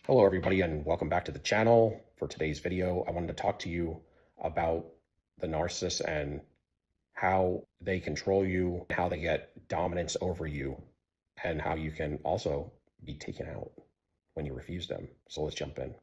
Hello everybody and welcome back to the channel. For today's video, I wanted to talk to you about the narcissist and how they control you, how they get dominance over you, and how you can also be taken out when you refuse them. So let's jump in.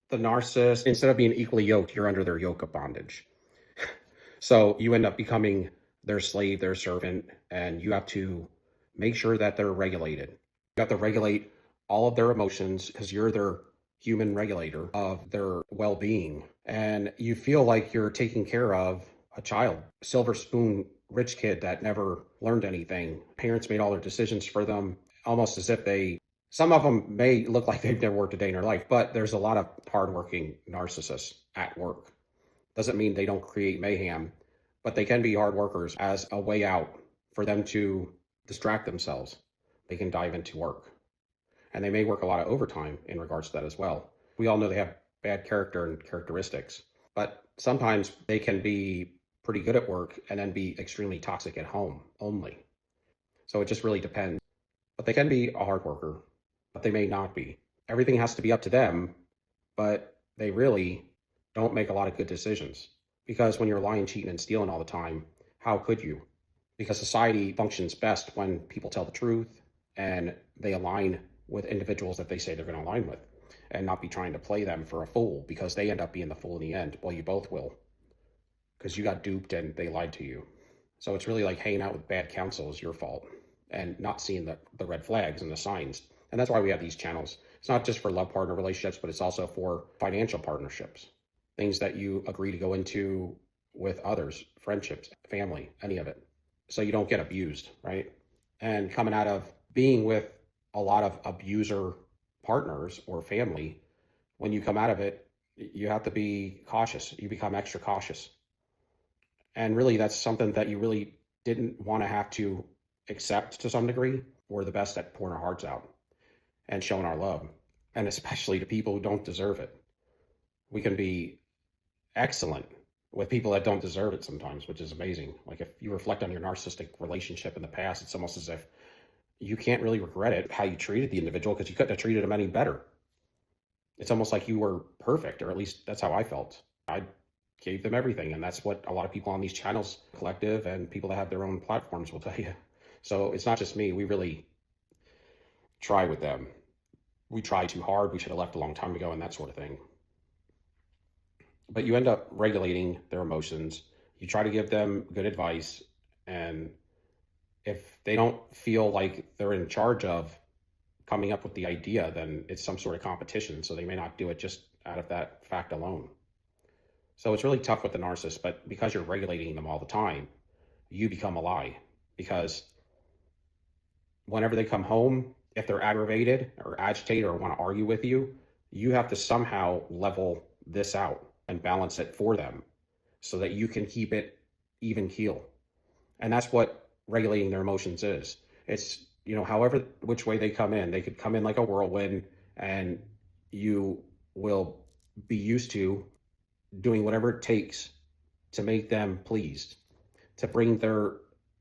The narcissist, instead of being equally yoked, you're under their yoke of bondage. So you end up becoming their slave, their servant, and you have to make sure that they're regulated. You have to regulate all of their emotions because you're their human regulator of their well-being. And you feel like you're taking care of a child, silver spoon rich kid that never learned anything. Parents made all their decisions for them, almost as if some of them may look like they've never worked a day in their life, but there's a lot of hardworking narcissists at work. Doesn't mean they don't create mayhem, but they can be hard workers as a way out for them to distract themselves. They can dive into work. And they may work a lot of overtime in regards to that as well. We all know they have bad character and characteristics, but sometimes they can be pretty good at work and then be extremely toxic at home only. So it just really depends. But they can be a hard worker, but they may not be. Everything has to be up to them, but they really don't make a lot of good decisions. Because when you're lying, cheating, and stealing all the time, how could you? Because society functions best when people tell the truth and they align with individuals that they say they're going to align with and not be trying to play them for a fool because they end up being the fool in the end. Well, you both will because you got duped and they lied to you. So it's really like hanging out with bad counsel is your fault and not seeing the red flags and the signs. And that's why we have these channels. It's not just for love partner relationships, but it's also for financial partnerships, things that you agree to go into with others, friendships, family, any of it. So you don't get abused, right? And coming out of being with a lot of abuser partners or family, when you come out of it, you have to be cautious. You become extra cautious. And really, that's something that you really didn't want to have to accept to some degree. We're the best at pouring our hearts out and showing our love, and especially to people who don't deserve it. We can be excellent with people that don't deserve it sometimes, which is amazing. Like if you reflect on your narcissistic relationship in the past, it's almost as if you can't really regret it, how you treated the individual, because you couldn't have treated them any better. It's almost like you were perfect, or at least that's how I felt. I gave them everything, and that's what a lot of people on these channels, collective, and people that have their own platforms will tell you. So it's not just me. We really try with them. We try too hard. We should have left a long time ago and that sort of thing. But you end up regulating their emotions. You try to give them good advice. And if they don't feel like they're in charge of coming up with the idea, then it's some sort of competition. So they may not do it just out of that fact alone. So it's really tough with the narcissist, but because you're regulating them all the time, you become a lie. Because whenever they come home, if they're aggravated or agitated or want to argue with you, you have to somehow level this out and balance it for them so that you can keep it even keel. And that's what regulating their emotions is. It's, however, which way they could come in like a whirlwind, and you will be used to doing whatever it takes to make them pleased, to bring their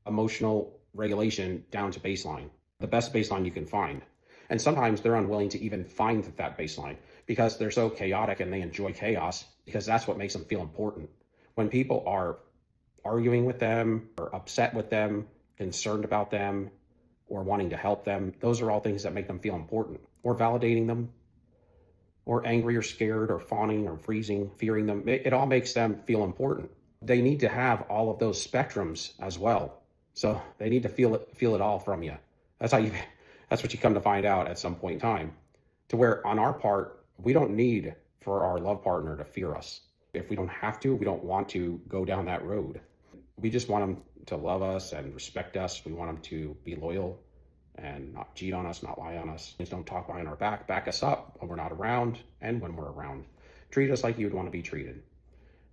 emotional regulation down to baseline, the best baseline you can find. And sometimes they're unwilling to even find that baseline because they're so chaotic and they enjoy chaos because that's what makes them feel important. When people are arguing with them or upset with them, concerned about them, or wanting to help them, those are all things that make them feel important, or validating them, or angry or scared or fawning or freezing, fearing them. It all makes them feel important. They need to have all of those spectrums as well. So they need to feel it all from you. That's what you come to find out at some point in time, to where on our part, we don't need for our love partner to fear us. If we don't have to, we don't want to go down that road. We just want them to love us and respect us. We want them to be loyal and not cheat on us, not lie on us. Just don't talk behind our back us up when we're not around and when we're around. Treat us like you would want to be treated.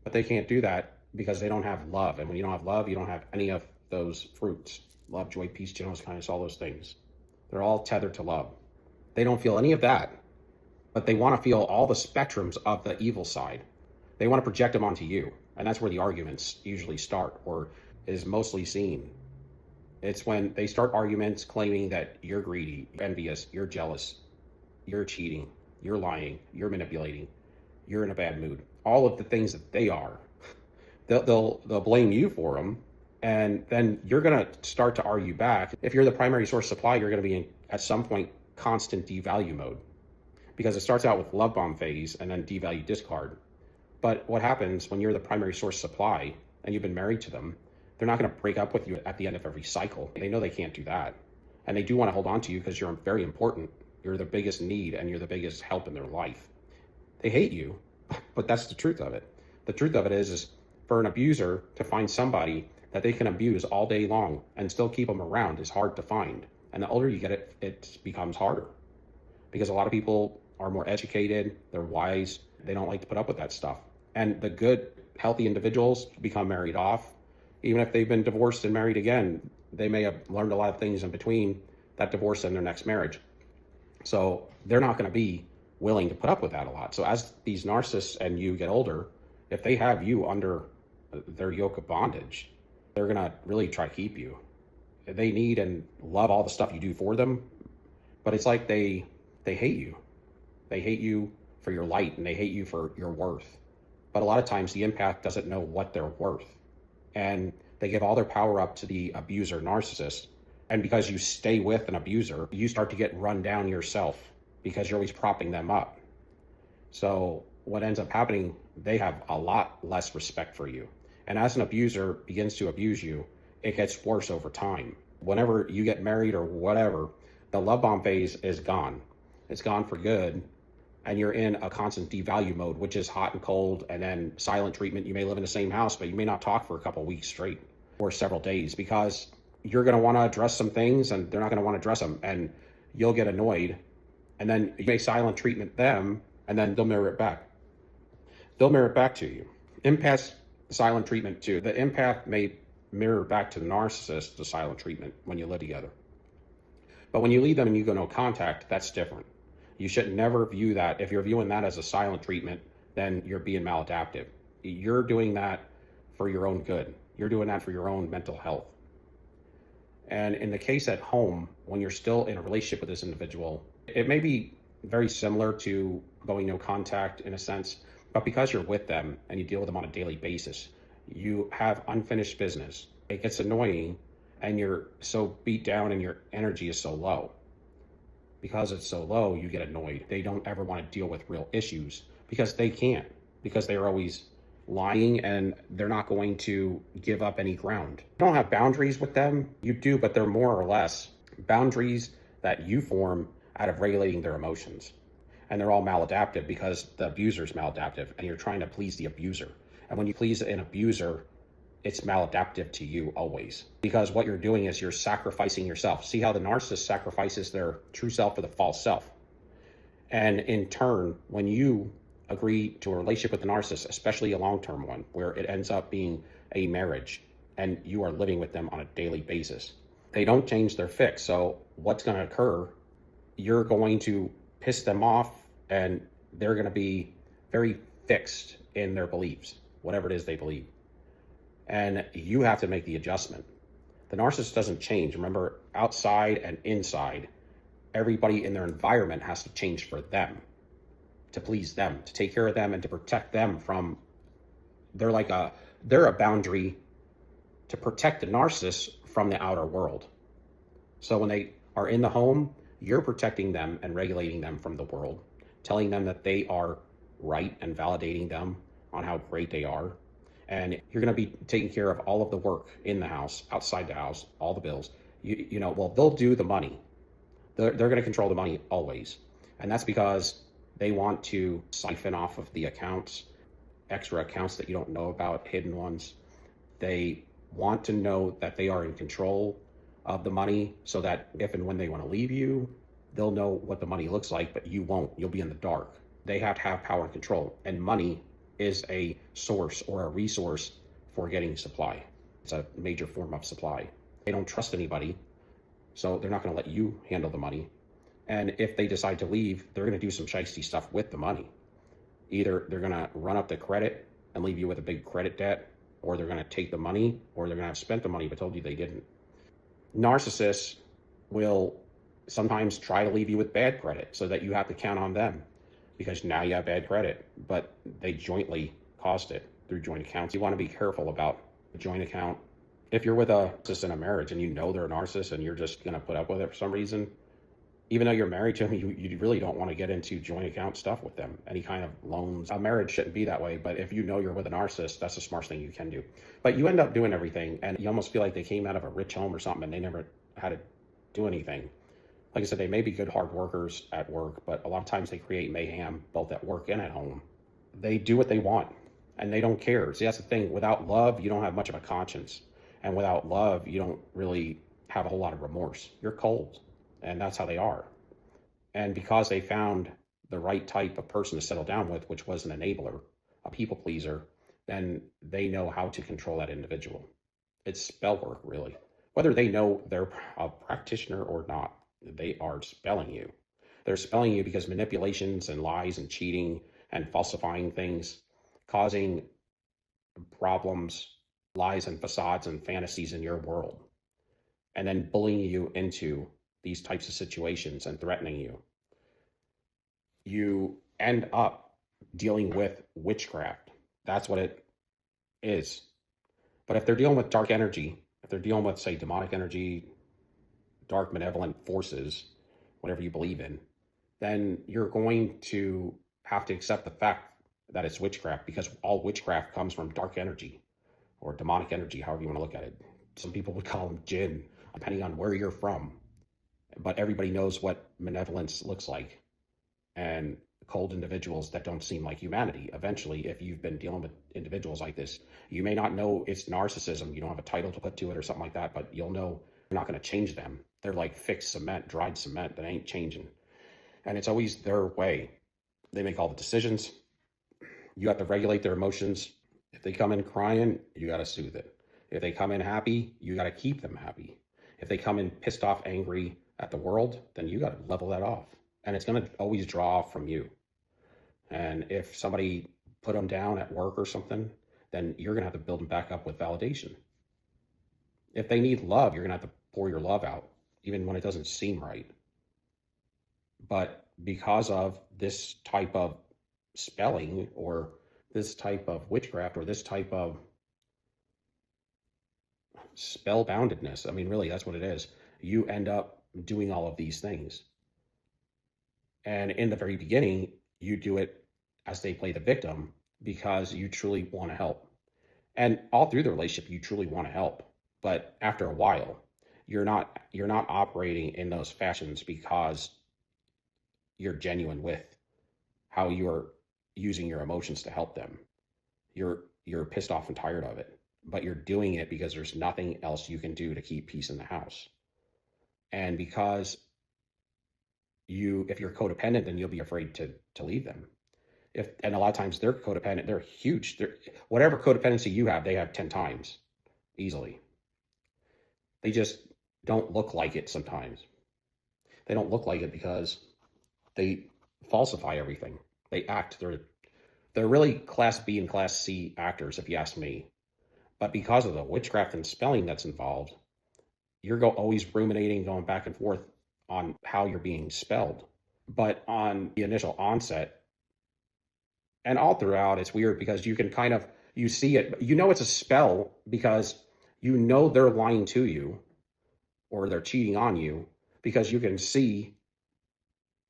But they can't do that because they don't have love. And when you don't have love, you don't have any of those fruits. Love, joy, peace, gentleness, kindness, all those things. They're all tethered to love. They don't feel any of that, but they want to feel all the spectrums of the evil side. They want to project them onto you. And that's where the arguments usually start, or is mostly seen. It's when they start arguments claiming that you're greedy, you're envious, you're jealous, you're cheating, you're lying, you're manipulating, you're in a bad mood. All of the things that they are, they'll blame you for them, and then you're going to start to argue back. If you're the primary source supply, you're going to be in, at some point, constant devalue mode, because it starts out with love bomb phase and then devalue discard. But what happens when you're the primary source supply and you've been married to them? They're not going to break up with you at the end of every cycle. They know they can't do that. And they do want to hold on to you because you're very important. You're the biggest need and you're the biggest help in their life. They hate you, but that's the truth of it. The truth of it is for an abuser to find somebody that they can abuse all day long and still keep them around is hard to find. And the older you get, it becomes harder, because a lot of people are more educated, they're wise, they don't like to put up with that stuff. And the good, healthy individuals become married off. Even if they've been divorced and married again, they may have learned a lot of things in between that divorce and their next marriage. So they're not going to be willing to put up with that a lot. So as these narcissists and you get older, if they have you under their yoke of bondage, they're going to really try to keep you. They need and love all the stuff you do for them, but it's like they hate you. They hate you for your light, and they hate you for your worth. But a lot of times the empath doesn't know what they're worth, and they give all their power up to the abuser narcissist. And because you stay with an abuser, you start to get run down yourself because you're always propping them up. So what ends up happening, they have a lot less respect for you. And as an abuser begins to abuse you, it gets worse over time. Whenever you get married or whatever, the love bomb phase is gone. It's gone for good. And you're in a constant devalue mode, which is hot and cold, and then silent treatment. You may live in the same house, but you may not talk for a couple of weeks straight or several days, because you're going to want to address some things and they're not going to want to address them. And you'll get annoyed, and then you may silent treatment them, and then they'll mirror it back. They'll mirror it back to you. Empaths silent treatment too. The empath may mirror back to the narcissist the silent treatment when you live together. But when you leave them and you go no contact, that's different. You should never view that. If you're viewing that as a silent treatment, then you're being maladaptive. You're doing that for your own good. You're doing that for your own mental health. And in the case at home, when you're still in a relationship with this individual, it may be very similar to going no contact in a sense, but because you're with them and you deal with them on a daily basis, you have unfinished business. It gets annoying and you're so beat down and your energy is so low. Because it's so low, you get annoyed. They don't ever want to deal with real issues because they can't, because they're always lying and they're not going to give up any ground. You don't have boundaries with them. You do, but they're more or less boundaries that you form out of regulating their emotions. And they're all maladaptive because the abuser's maladaptive and you're trying to please the abuser. And when you please an abuser, it's maladaptive to you always, because what you're doing is you're sacrificing yourself. See how the narcissist sacrifices their true self for the false self. And in turn, when you agree to a relationship with the narcissist, especially a long-term one, where it ends up being a marriage and you are living with them on a daily basis, they don't change their fix. So what's going to occur? You're going to piss them off and they're going to be very fixed in their beliefs, whatever it is they believe. And you have to make the adjustment. The narcissist doesn't change. Remember, outside and inside, everybody in their environment has to change for them, to please them, to take care of them, and to protect them from, they're a boundary to protect the narcissist from the outer world. So when they are in the home, you're protecting them and regulating them from the world, telling them that they are right and validating them on how great they are. And you're going to be taking care of all of the work in the house, outside the house, all the bills. Well, they'll do the money. They're going to control the money always. And that's because they want to siphon off of the accounts, extra accounts that you don't know about, hidden ones. They want to know that they are in control of the money so that if and when they want to leave you, they'll know what the money looks like, but you won't. You'll be in the dark. They have to have power and control. And money is a source or a resource for getting supply. It's a major form of supply. They don't trust anybody, so they're not going to let you handle the money. And if they decide to leave, they're going to do some shiesty stuff with the money. Either they're going to run up the credit and leave you with a big credit debt, or they're going to take the money, or they're going to have spent the money but told you they didn't. Narcissists will sometimes try to leave you with bad credit so that you have to count on them because now you have bad credit, but they jointly caused it through joint accounts. You want to be careful about a joint account. If you're with a narcissist in a marriage and you know they're a narcissist and you're just going to put up with it for some reason, even though you're married to them, you really don't want to get into joint account stuff with them. Any kind of loans. A marriage shouldn't be that way, but if you know you're with a narcissist, that's the smartest thing you can do. But you end up doing everything, and you almost feel like they came out of a rich home or something, and they never had to do anything. Like I said, they may be good hard workers at work, but a lot of times they create mayhem both at work and at home. They do what they want, and they don't care. See, that's the thing. Without love, you don't have much of a conscience. And without love, you don't really have a whole lot of remorse. You're cold. And that's how they are. And because they found the right type of person to settle down with, which was an enabler, a people pleaser, then they know how to control that individual. It's spell work, really. Whether they know they're a practitioner or not, they are spelling you. They're spelling you because manipulations and lies and cheating and falsifying things, causing problems, lies and facades and fantasies in your world, and then bullying you into these types of situations and threatening you. You end up dealing with witchcraft. That's what it is. But if they're dealing with dark energy, if they're dealing with, say, demonic energy, dark malevolent forces, whatever you believe in, then you're going to have to accept the fact that it's witchcraft, because all witchcraft comes from dark energy or demonic energy, however you want to look at it. Some people would call them jinn, depending on where you're from. But everybody knows what malevolence looks like, and cold individuals that don't seem like humanity. Eventually, if you've been dealing with individuals like this, you may not know it's narcissism. You don't have a title to put to it or something like that, but you'll know you're not going to change them. They're like fixed cement, dried cement that ain't changing. And it's always their way. They make all the decisions. You have to regulate their emotions. If they come in crying, you got to soothe it. If they come in happy, you got to keep them happy. If they come in pissed off, angry at the world, then you got to level that off. And it's going to always draw from you. And if somebody put them down at work or something, then you're going to have to build them back up with validation. If they need love, you're going to have to pour your love out, even when it doesn't seem right. But because of this type of spelling, or this type of witchcraft, or this type of spellboundedness, I mean, really, that's what it is. You end up doing all of these things. And in the very beginning, you do it as they play the victim because you truly want to help. And all through the relationship, you truly want to help. But after a while, you're not operating in those fashions because you're genuine with how you're using your emotions to help them. You're pissed off and tired of it, but you're doing it because there's nothing else you can do to keep peace in the house. And because if you're codependent, then you'll be afraid to leave them. And a lot of times they're codependent, they're huge. Whatever codependency you have, they have 10 times easily. They just don't look like it sometimes. They don't look like it because they falsify everything. They act. They're really class B and class C actors, if you ask me. But because of the witchcraft and spelling that's involved, you're always ruminating, going back and forth on how you're being spelled. But on the initial onset and all throughout, it's weird because you can you see it, you know it's a spell because you know they're lying to you or they're cheating on you, because you can see,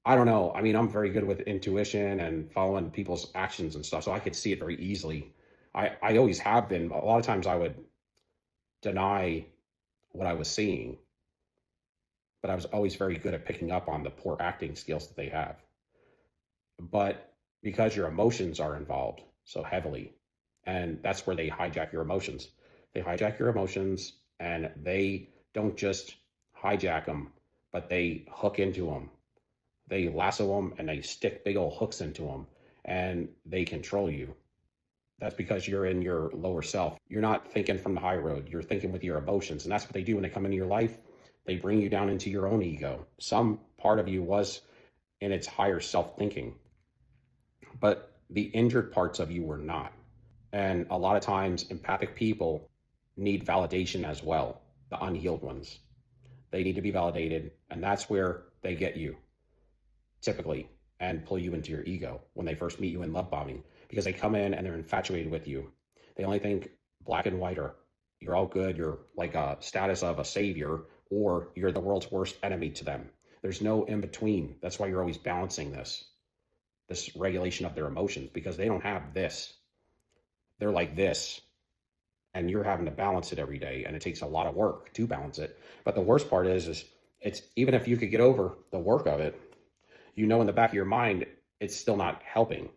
I don't know, I mean, I'm very good with intuition and following people's actions and stuff, so I could see it very easily. I always have been. A lot of times I would deny what I was seeing, but I was always very good at picking up on the poor acting skills that they have. But because your emotions are involved so heavily, and that's where they hijack your emotions. They hijack your emotions, and they don't just hijack them, but they hook into them. They lasso them and they stick big old hooks into them, and they control you. That's because you're in your lower self. You're not thinking from the high road. You're thinking with your emotions. And that's what they do when they come into your life. They bring you down into your own ego. Some part of you was in its higher self thinking, but the injured parts of you were not. And a lot of times, empathic people need validation as well, the unhealed ones. They need to be validated. And that's where they get you typically and pull you into your ego when they first meet you in love bombing, because they come in and they're infatuated with you. They only think black and white, or you're all good, you're like a status of a savior, or you're the world's worst enemy to them. There's no in between. That's why you're always balancing this regulation of their emotions, because they don't have this. They're like this, and you're having to balance it every day, and it takes a lot of work to balance it. But the worst part is it's, even if you could get over the work of it, you know in the back of your mind, it's still not helping.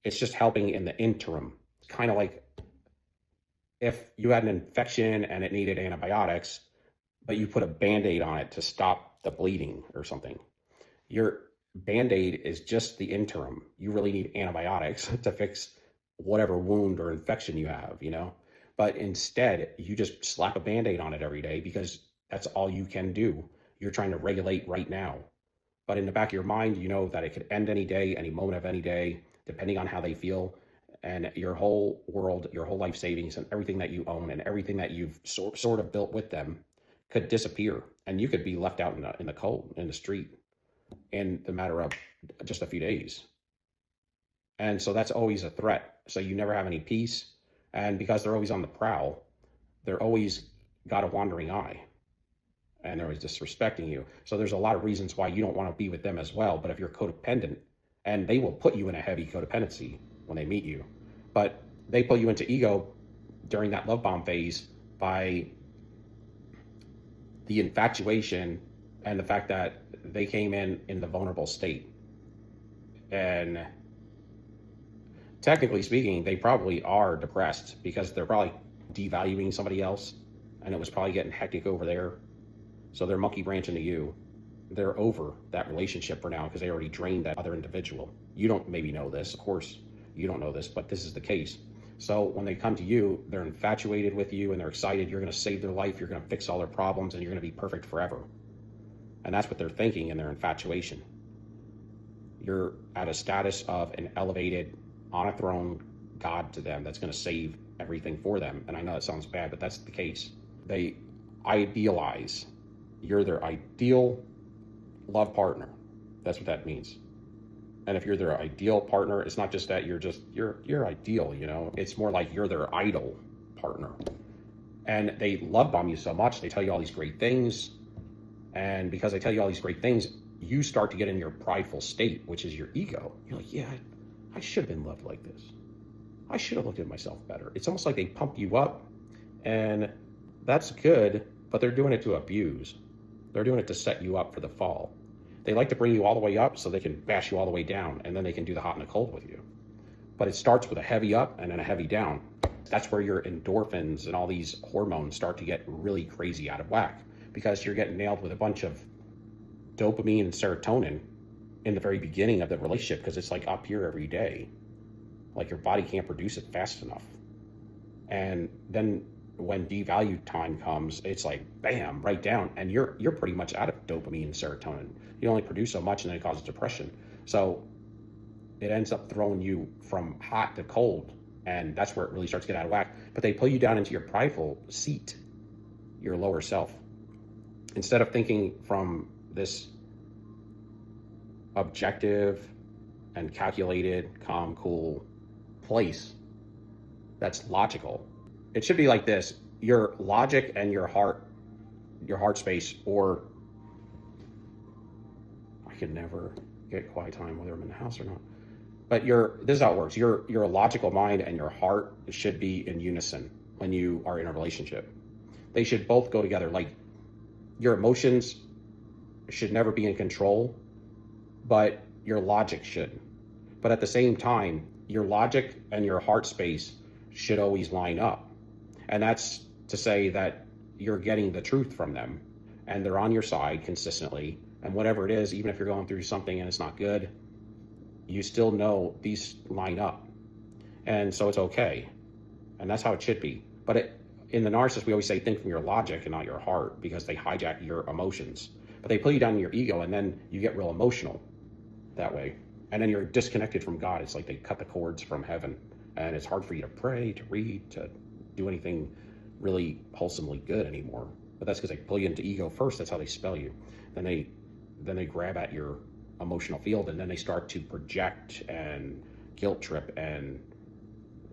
It's just helping in the interim. It's kind of like if you had an infection and it needed antibiotics, but you put a Band-Aid on it to stop the bleeding or something. Your Band-Aid is just the interim. You really need antibiotics to fix whatever wound or infection you have, you know? But instead, you just slap a Band-Aid on it every day because that's all you can do. You're trying to regulate right now. But in the back of your mind, you know that it could end any day, any moment of any day, depending on how they feel. And your whole world, your whole life savings, and everything that you own and everything that you've sort of built with them could disappear. And you could be left out in the cold, in the street, in the matter of just a few days. And so that's always a threat. So you never have any peace. And because they're always on the prowl, they're always got a wandering eye. And they're always disrespecting you. So there's a lot of reasons why you don't want to be with them as well. But if you're codependent, and they will put you in a heavy codependency when they meet you, but they pull you into ego during that love bomb phase by the infatuation and the fact that they came in the vulnerable state. And technically speaking, they probably are depressed because they're probably devaluing somebody else, and it was probably getting hectic over there. So they're monkey branching to you. They're over that relationship for now because they already drained that other individual. You don't maybe know this, of course, you don't know this, but this is the case. So when they come to you, they're infatuated with you and they're excited. You're going to save their life. You're going to fix all their problems and you're going to be perfect forever. And that's what they're thinking in their infatuation. You're at a status of an elevated, on a throne God to them that's going to save everything for them. And I know it sounds bad, but that's the case. They idealize. You're their ideal love partner. That's what that means. And if you're their ideal partner, it's not just that you're ideal, you know, it's more like you're their idol partner. And they love bomb you so much, they tell you all these great things. And because they tell you all these great things, you start to get in your prideful state, which is your ego. You're like, yeah, I should have been loved like this. I should have looked at myself better. It's almost like they pump you up, and that's good, but they're doing it to abuse. They're doing it to set you up for the fall. They like to bring you all the way up so they can bash you all the way down, and then they can do the hot and the cold with you. But it starts with a heavy up and then a heavy down. That's where your endorphins and all these hormones start to get really crazy out of whack, because you're getting nailed with a bunch of dopamine and serotonin in the very beginning of the relationship, because it's like up here every day. Like your body can't produce it fast enough. And then when devalue time comes, it's like bam, right down, and you're pretty much out of dopamine and serotonin. You only produce so much, and then it causes depression. So it ends up throwing you from hot to cold, and that's where it really starts to get out of whack. But they pull you down into your prideful seat, your lower self, instead of thinking from this objective and calculated, calm, cool place that's logical. It should be like this: your logic and your heart space, or I could never get quiet time whether I'm in the house or not. But this is how it works. Your logical mind and your heart should be in unison when you are in a relationship. They should both go together. Like your emotions should never be in control, but your logic should. But at the same time, your logic and your heart space should always line up. And that's to say that you're getting the truth from them and they're on your side consistently. And whatever it is, even if you're going through something and it's not good, you still know these line up. And so it's okay. And that's how it should be. But in the narcissist, we always say think from your logic and not your heart, because they hijack your emotions. But they put you down in your ego, and then you get real emotional that way. And then you're disconnected from God. It's like they cut the cords from heaven. And it's hard for you to pray, to read, to do anything really wholesomely good anymore. But that's because they pull you into ego first. That's how they spell you. Then they grab at your emotional field, and then they start to project and guilt trip and,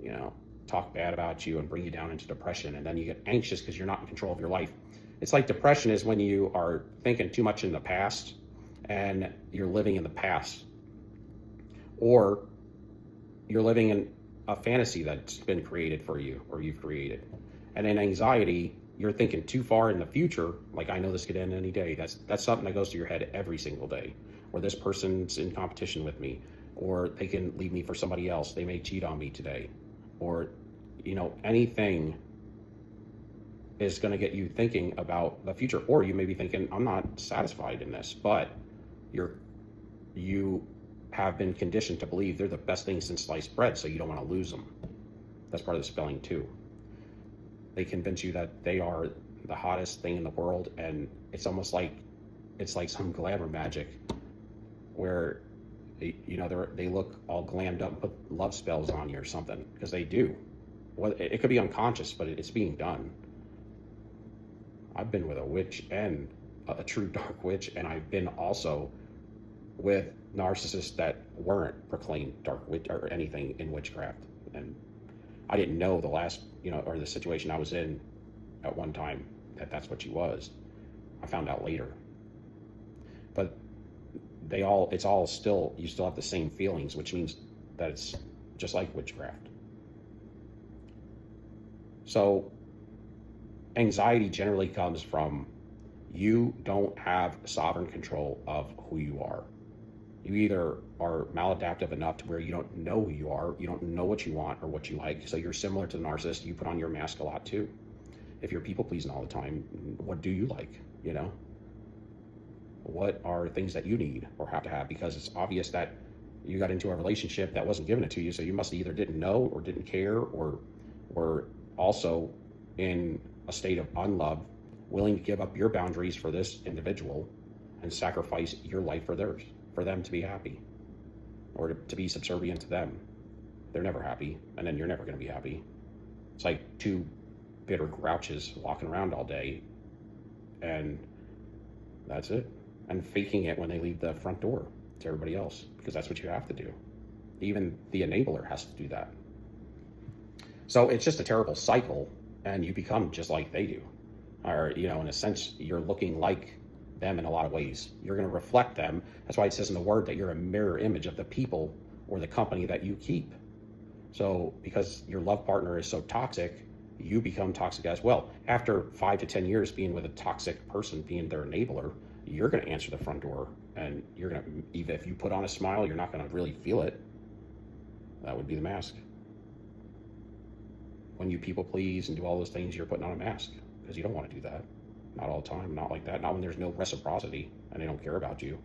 you know, talk bad about you and bring you down into depression. And then you get anxious because you're not in control of your life. It's like depression is when you are thinking too much in the past and you're living in the past, or you're living in a fantasy that's been created for you or you've created. And in anxiety, you're thinking too far in the future, like I know this could end any day. That's something that goes to your head every single day. Or this person's in competition with me, or they can leave me for somebody else. They may cheat on me today. Or, you know, anything is going to get you thinking about the future. Or you may be thinking, I'm not satisfied in this, but you have been conditioned to believe they're the best thing since sliced bread, so you don't want to lose them. That's part of the spelling too. They convince you that they are the hottest thing in the world, and it's almost like it's like some glamour magic where they look all glammed up and put love spells on you or something, because they do. Well, it could be unconscious, but it's being done. I've been with a witch and a true dark witch, and I've been also with narcissists that weren't proclaimed dark witch or anything in witchcraft. And I didn't know or the situation I was in at one time that's what she was. I found out later. But it's all still, you still have the same feelings, which means that it's just like witchcraft. So anxiety generally comes from you don't have sovereign control of who you are. You either are maladaptive enough to where you don't know who you are, you don't know what you want or what you like, so you're similar to the narcissist. You put on your mask a lot too. If you're people pleasing all the time, what do you like, you know? What are things that you need or have to have? Because it's obvious that you got into a relationship that wasn't given it to you, so you must either didn't know or didn't care, or were also in a state of unlove, willing to give up your boundaries for this individual and sacrifice your life for theirs, for them to be happy, or to be subservient to them. They're never happy, and then you're never going to be happy. It's like two bitter grouches walking around all day, and that's it. And faking it when they leave the front door to everybody else, because that's what you have to do. Even the enabler has to do that. So it's just a terrible cycle, and you become just like they do. Or, you know, in a sense, you're looking like them in a lot of ways. You're going to reflect them. That's why it says in the word that you're a mirror image of the people or the company that you keep. So because your love partner is so toxic, you become toxic as well. After 5 to 10 years being with a toxic person, being their enabler, you're going to answer the front door, and you're going to, even if you put on a smile, you're not going to really feel it. That would be the mask. When you people please and do all those things, you're putting on a mask, because you don't want to do that. Not all the time, not like that. Not when there's no reciprocity and they don't care about you.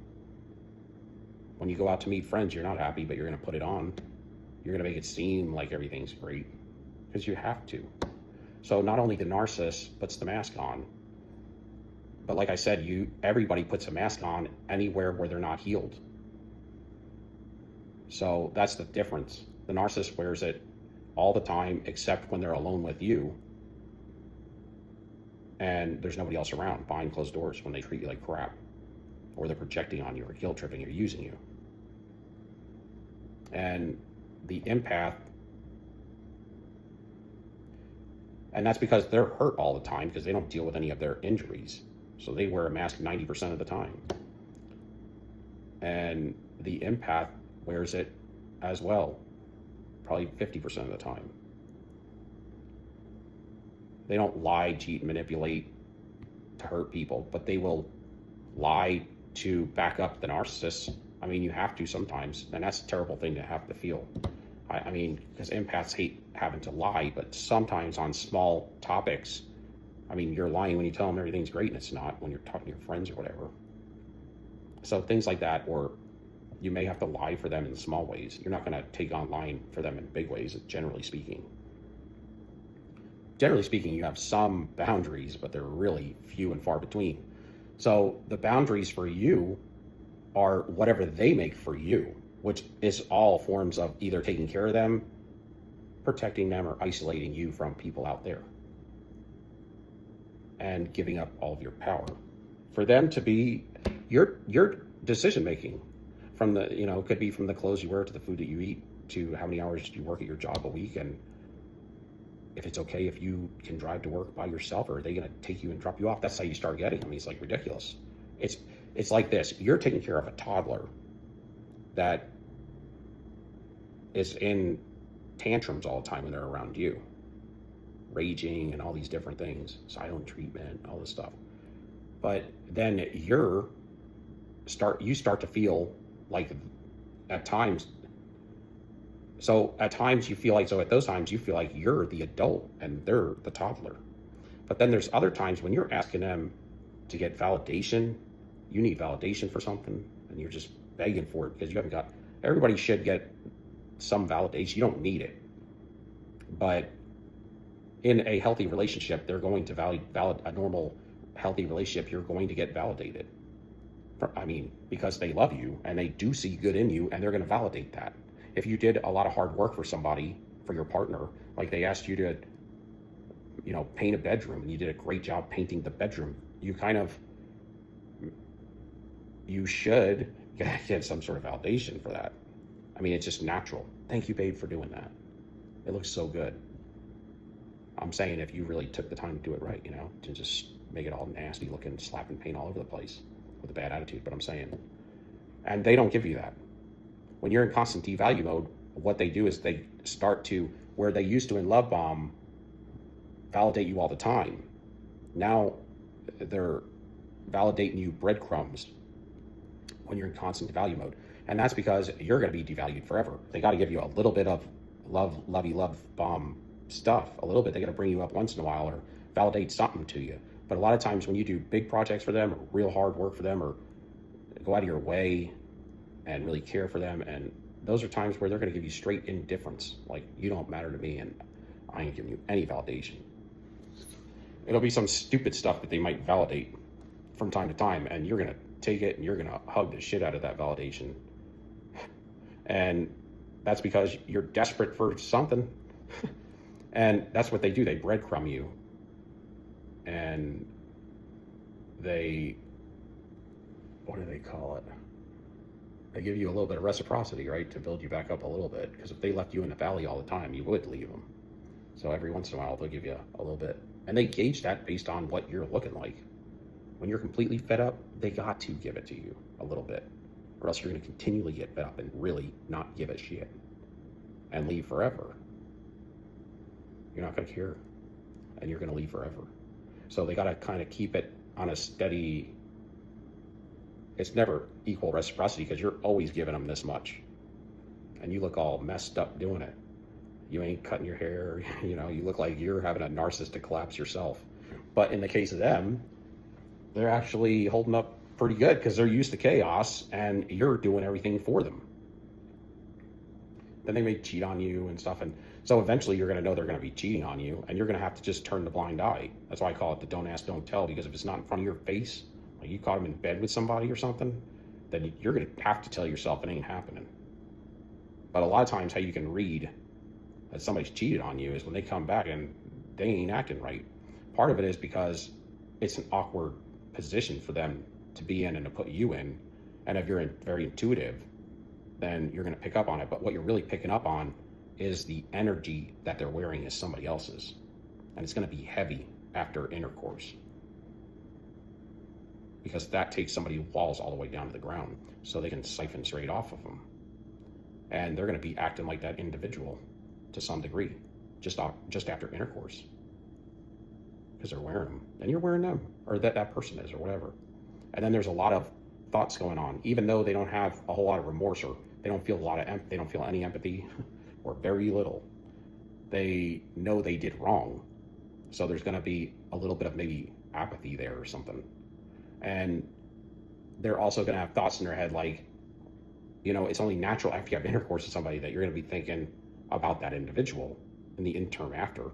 When you go out to meet friends, you're not happy, but you're going to put it on. You're going to make it seem like everything's great, because you have to. So not only the narcissist puts the mask on, but like I said, everybody puts a mask on anywhere where they're not healed. So that's the difference. The narcissist wears it all the time, except when they're alone with you and there's nobody else around, behind closed doors, when they treat you like crap, or they're projecting on you or guilt tripping or using you. And the empath, and that's because they're hurt all the time, because they don't deal with any of their injuries. So they wear a mask 90% of the time. And the empath wears it as well, probably 50% of the time. They don't lie, cheat, manipulate to hurt people, but they will lie to back up the narcissist. I mean, you have to sometimes, and that's a terrible thing to have to feel. I mean, because empaths hate having to lie, but sometimes on small topics, I mean, you're lying when you tell them everything's great and it's not, when you're talking to your friends or whatever. So things like that, or you may have to lie for them in small ways. You're not going to take on lying for them in big ways, generally speaking. Generally speaking, you have some boundaries, but they're really few and far between. So the boundaries for you are whatever they make for you, which is all forms of either taking care of them, protecting them, or isolating you from people out there, and giving up all of your power. For them to be your decision making, from the, it could be from the clothes you wear to the food that you eat to how many hours you work at your job a week, and if it's okay if you can drive to work by yourself, or are they going to take you and drop you off? That's how you start getting. I mean, it's like ridiculous. It's like this. You're taking care of a toddler that is in tantrums all the time when they're around you, raging and all these different things, silent treatment, all this stuff. But then you start to feel like at times, at those times you feel like you're the adult and they're the toddler. But then there's other times when you're asking them to get validation. You need validation for something and you're just begging for it because you haven't got. Everybody should get some validation. You don't need it, but in a healthy relationship, they're going to a normal healthy relationship, you're going to get validated. Because they love you and they do see good in you, and they're going to validate that. If you did a lot of hard work for somebody, for your partner, like they asked you to, paint a bedroom, and you did a great job painting the bedroom, you should get some sort of validation for that. It's just natural. Thank you, babe, for doing that. It looks so good. I'm saying if you really took the time to do it right, to just make it all nasty looking, slapping paint all over the place with a bad attitude. But I'm saying, and they don't give you that. When you're in constant devalue mode, what they do is they start to, where they used to in love bomb, validate you all the time. Now they're validating you breadcrumbs when you're in constant devalue mode. And that's because you're going to be devalued forever. They got to give you a little bit of love bomb stuff, a little bit. They got to bring you up once in a while or validate something to you. But a lot of times when you do big projects for them, or real hard work for them, or go out of your way and really care for them, and those are times where they're going to give you straight indifference. Like, you don't matter to me and I ain't giving you any validation. It'll be some stupid stuff that they might validate from time to time, and you're going to take it and you're going to hug the shit out of that validation. And that's because you're desperate for something. And that's what they do. They breadcrumb you. And what do they call it? They give you a little bit of reciprocity, right? To build you back up a little bit. Because if they left you in the valley all the time, you would leave them. So every once in a while, they'll give you a little bit. And they gauge that based on what you're looking like. When you're completely fed up, they got to give it to you a little bit. Or else you're going to continually get fed up and really not give a shit. And leave forever. You're not going to care. And you're going to leave forever. So they got to kind of keep it on a steady. It's never equal reciprocity because you're always giving them this much. And you look all messed up doing it. You ain't cutting your hair. You look like you're having a narcissistic collapse yourself. But in the case of them, they're actually holding up pretty good because they're used to chaos and you're doing everything for them. Then they may cheat on you and stuff. And so eventually you're going to know they're going to be cheating on you, and you're going to have to just turn the blind eye. That's why I call it the don't ask, don't tell, because if it's not in front of your face, like you caught them in bed with somebody or something, then you're going to have to tell yourself it ain't happening. But a lot of times how you can read that somebody's cheated on you is when they come back and they ain't acting right. Part of it is because it's an awkward position for them to be in and to put you in. And if you're very intuitive, then you're going to pick up on it. But what you're really picking up on is the energy that they're wearing is somebody else's. And it's going to be heavy after intercourse. Because that takes somebody's walls all the way down to the ground so they can siphon straight off of them. And they're going to be acting like that individual to some degree, just after intercourse. Because they're wearing them. And you're wearing them. Or that person is, or whatever. And then there's a lot of thoughts going on, even though they don't have a whole lot of remorse, or they don't feel they don't feel any empathy or very little. They know they did wrong. So there's going to be a little bit of maybe apathy there or something. And they're also going to have thoughts in their head like, it's only natural after you have intercourse with somebody that you're going to be thinking about that individual in the interim after.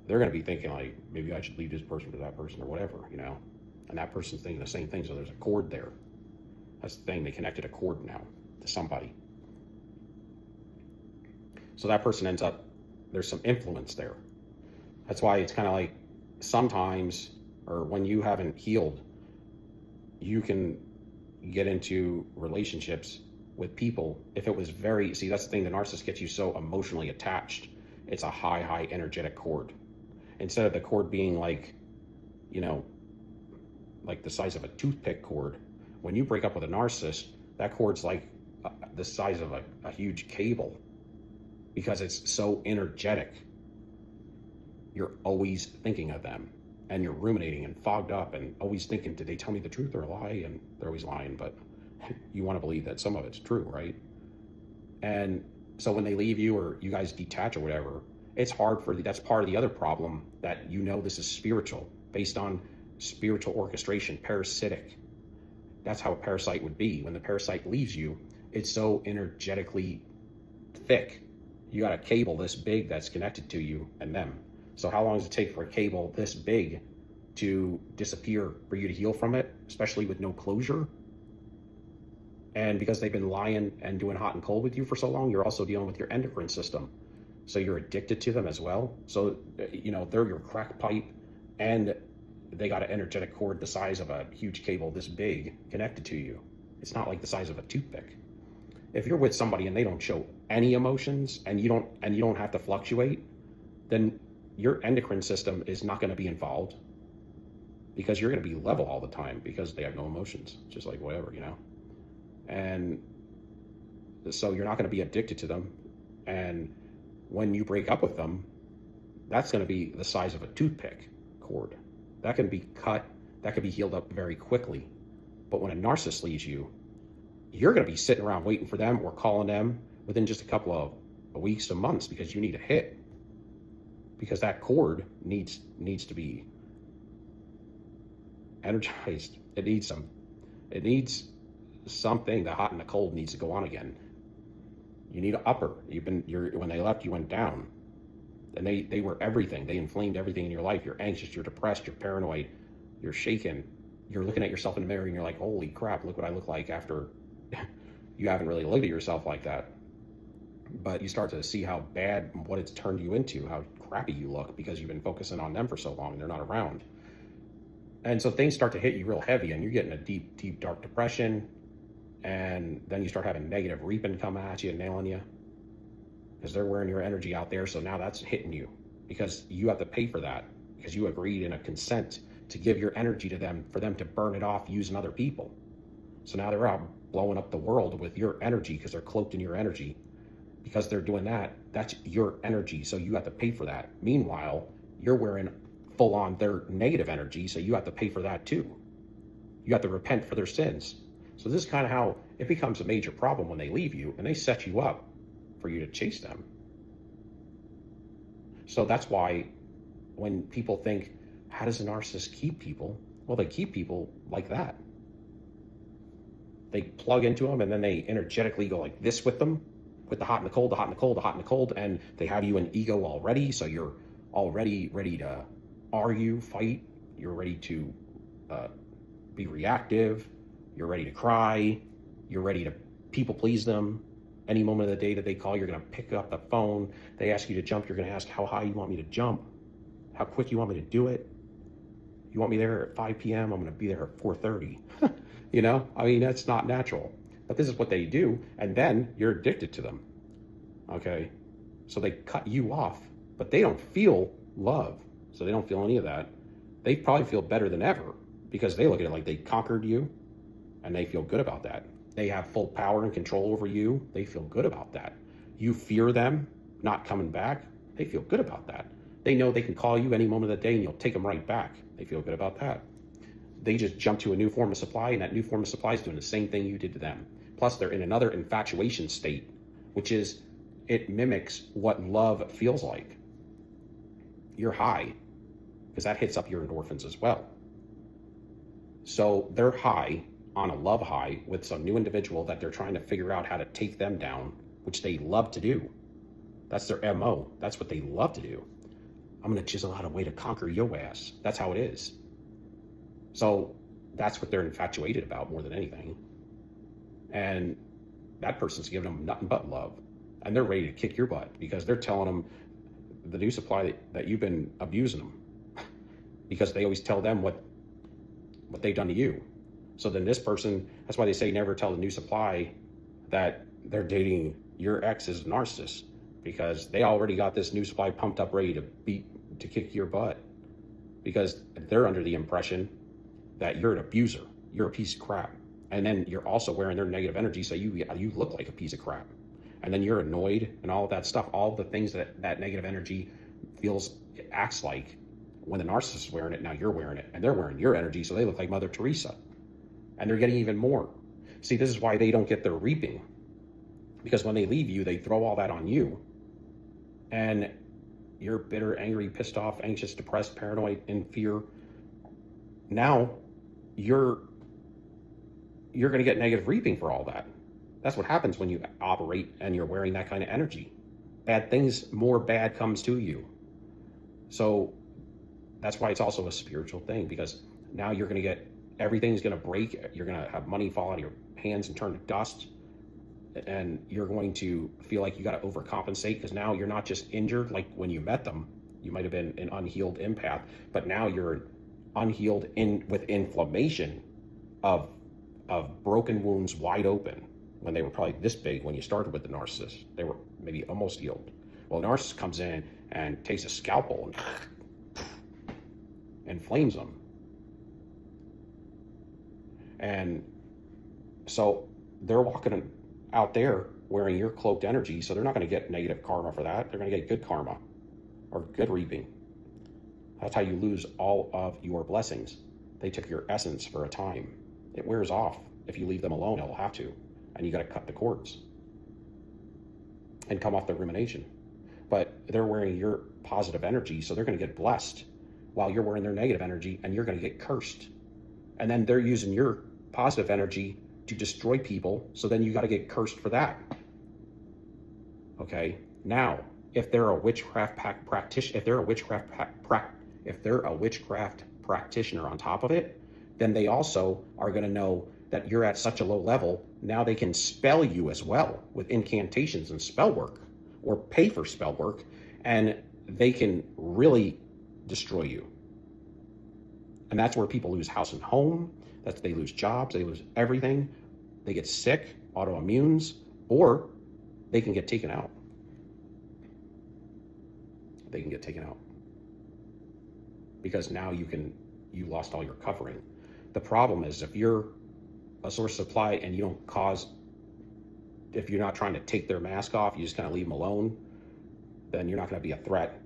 They're going to be thinking like, maybe I should leave this person to that person or whatever, and that person's thinking the same thing. So there's a cord there. That's the thing. They connected a cord now to somebody. So that person ends up, there's some influence there. That's why it's kind of like sometimes, or when you haven't healed, you can get into relationships with people. If it was see, that's the thing, the narcissist gets you so emotionally attached. It's a high energetic cord. Instead of the cord being like, like the size of a toothpick cord, when you break up with a narcissist, that cord's like the size of a huge cable, because it's so energetic. You're always thinking of them, and you're ruminating and fogged up and always thinking, did they tell me the truth or a lie? And they're always lying, but you want to believe that some of it's true, right? And so when they leave you or you guys detach or whatever, it's hard that's part of the other problem, that this is spiritual, based on spiritual orchestration, parasitic. That's how a parasite would be. When the parasite leaves you, it's so energetically thick. You got a cable this big that's connected to you and them. So how long does it take for a cable this big to disappear, for you to heal from it, especially with no closure? And because they've been lying and doing hot and cold with you for so long, you're also dealing with your endocrine system. So you're addicted to them as well. So, they're your crack pipe, and they got an energetic cord the size of a huge cable this big connected to you. It's not like the size of a toothpick. If you're with somebody and they don't show any emotions, and you don't have to fluctuate, then your endocrine system is not going to be involved, because you're going to be level all the time, because they have no emotions, just like whatever, And so you're not going to be addicted to them. And when you break up with them, that's going to be the size of a toothpick cord. That can be cut, that can be healed up very quickly. But when a narcissist leaves you, you're going to be sitting around waiting for them or calling them within just a couple of weeks to months, because you need a hit. Because that cord needs to be energized. It needs something. The hot and the cold needs to go on again. You need an upper. When they left, you went down. And they were everything. They inflamed everything in your life. You're anxious, you're depressed, you're paranoid, you're shaken. You're looking at yourself in the mirror and you're like, holy crap, look what I look like after. You haven't really looked at yourself like that. But you start to see how bad, what it's turned you into, how crappy you look, because you've been focusing on them for so long and they're not around. And so things start to hit you real heavy, and you're getting a deep, dark depression. And then you start having negative reaping come at you and nailing you, because they're wearing your energy out there. So now that's hitting you, because you have to pay for that, because you agreed in a consent to give your energy to them, for them to burn it off using other people. So now they're out blowing up the world with your energy, because they're cloaked in your energy. Because they're doing that, that's your energy, so you have to pay for that. Meanwhile, you're wearing full on their negative energy, so you have to pay for that too. You have to repent for their sins. So this is kind of how it becomes a major problem when they leave you, and they set you up for you to chase them. So that's why when people think, how does a narcissist keep people? Well, they keep people like that. They plug into them, and then they energetically go like this with them, with the hot and the cold, the hot and the cold, the hot and the cold, and they have you in ego already, so you're already ready to argue, fight, you're ready to be reactive, you're ready to cry, you're ready to people please them. Any moment of the day that they call, you're going to pick up the phone. They ask you to jump, you're going to ask how high you want me to jump, how quick you want me to do it. You want me there at 5 p.m., I'm going to be there at 4:30. That's not natural. But this is what they do, and then you're addicted to them, okay? So they cut you off, but they don't feel love, so they don't feel any of that. They probably feel better than ever, because they look at it like they conquered you, and they feel good about that. They have full power and control over you. They feel good about that. You fear them not coming back. They feel good about that. They know they can call you any moment of the day, and you'll take them right back. They feel good about that. They just jump to a new form of supply, and that new form of supply is doing the same thing you did to them. Plus, they're in another infatuation state, which is it mimics what love feels like. You're high, because that hits up your endorphins as well. So they're high on a love high with some new individual that they're trying to figure out how to take them down, which they love to do. That's their MO. That's what they love to do. I'm going to chisel out a way to conquer your ass. That's how it is. So that's what they're infatuated about more than anything. And that person's giving them nothing but love. And they're ready to kick your butt because they're telling them the new supply that you've been abusing them because they always tell them what they've done to you. So then this person, that's why they say never tell the new supply that they're dating your ex's narcissist, because they already got this new supply pumped up ready to kick your butt, because they're under the impression that you're an abuser, you're a piece of crap. And then you're also wearing their negative energy, so you look like a piece of crap. And then you're annoyed and all of that stuff, all the things that negative energy acts like. When the narcissist is wearing it, now you're wearing it, and they're wearing your energy, so they look like Mother Teresa. And they're getting even more. See, this is why they don't get their reaping. Because when they leave you, they throw all that on you. And you're bitter, angry, pissed off, anxious, depressed, paranoid, in fear. Now, you're going to get negative reaping for all that. That's what happens when you operate and you're wearing that kind of energy. Bad things, more bad comes to you. So that's why it's also a spiritual thing, because now you're going to get, everything's going to break. You're going to have money fall out of your hands and turn to dust. And you're going to feel like you got to overcompensate, because now you're not just injured like when you met them. You might have been an unhealed empath, but now you're unhealed with inflammation of broken wounds wide open, when they were probably this big when you started with the narcissist. They were maybe almost healed. Well, the narcissist comes in and takes a scalpel and flames them. And so they're walking out there wearing your cloaked energy, so they're not going to get negative karma for that. They're going to get good karma or good reaping. That's how you lose all of your blessings. They took your essence for a time. It wears off. If you leave them alone, it'll have to. And you got to cut the cords and come off the rumination. But they're wearing your positive energy, so they're going to get blessed while you're wearing their negative energy, and you're going to get cursed. And then they're using your positive energy to destroy people, so then you got to get cursed for that. Okay? Now, if they're a witchcraft practitioner, if they're a witchcraft practitioner on top of it, then they also are going to know that you're at such a low level. Now they can spell you as well with incantations and spell work, or pay for spell work, and they can really destroy you. And that's where people lose house and home. They lose jobs, they lose everything. They get sick, autoimmunes, or they can get taken out. They can get taken out. Because now you lost all your covering. The problem is, if you're a source of supply and you don't cause, if you're not trying to take their mask off, you just kind of leave them alone, then you're not going to be a threat.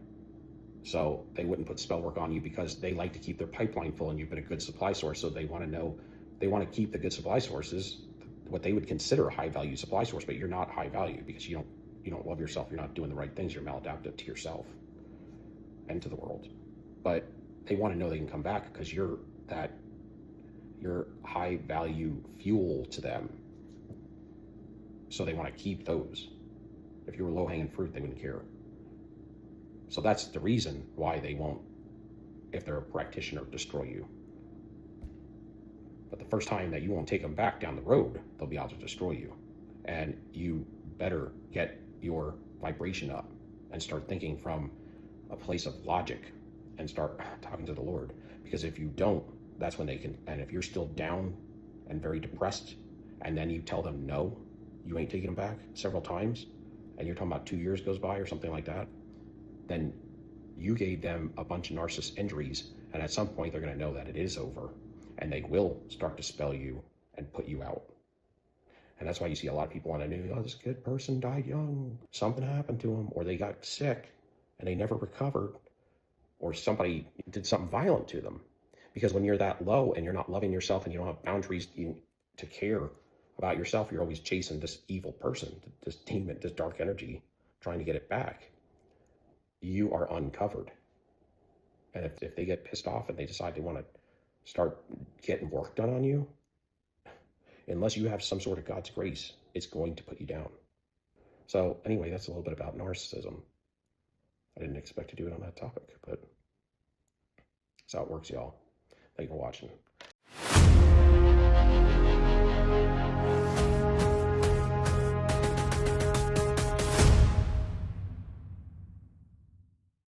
So they wouldn't put spell work on you, because they like to keep their pipeline full, and you've been a good supply source. So they want to keep the good supply sources, what they would consider a high value supply source, but you're not high value because you don't love yourself. You're not doing the right things. You're maladaptive to yourself and to the world. But they want to know they can come back, because you're high value fuel to them. So they want to keep those. If you were low hanging fruit, they wouldn't care. So that's the reason why they won't, if they're a practitioner, destroy you. But the first time that you won't take them back down the road, they'll be out to destroy you. And you better get your vibration up and start thinking from a place of logic and start talking to the Lord. Because if you don't, that's when they can. And if you're still down and very depressed, and then you tell them no, you ain't taking them back several times, and you're talking about 2 years goes by or something like that, then you gave them a bunch of narcissist injuries, and at some point they're going to know that it is over, and they will start to spell you and put you out. And that's why you see a lot of people on the news, oh, this good person died young, something happened to them, or they got sick and they never recovered, or somebody did something violent to them. Because when you're that low and you're not loving yourself and you don't have boundaries to care about yourself, you're always chasing this evil person, this demon, this dark energy, trying to get it back, you are uncovered. And if they get pissed off and they decide they want to start getting work done on you, unless you have some sort of God's grace, it's going to put you down. So anyway, that's a little bit about narcissism. I didn't expect to do it on that topic, but that's how it works, y'all. Thank you for watching.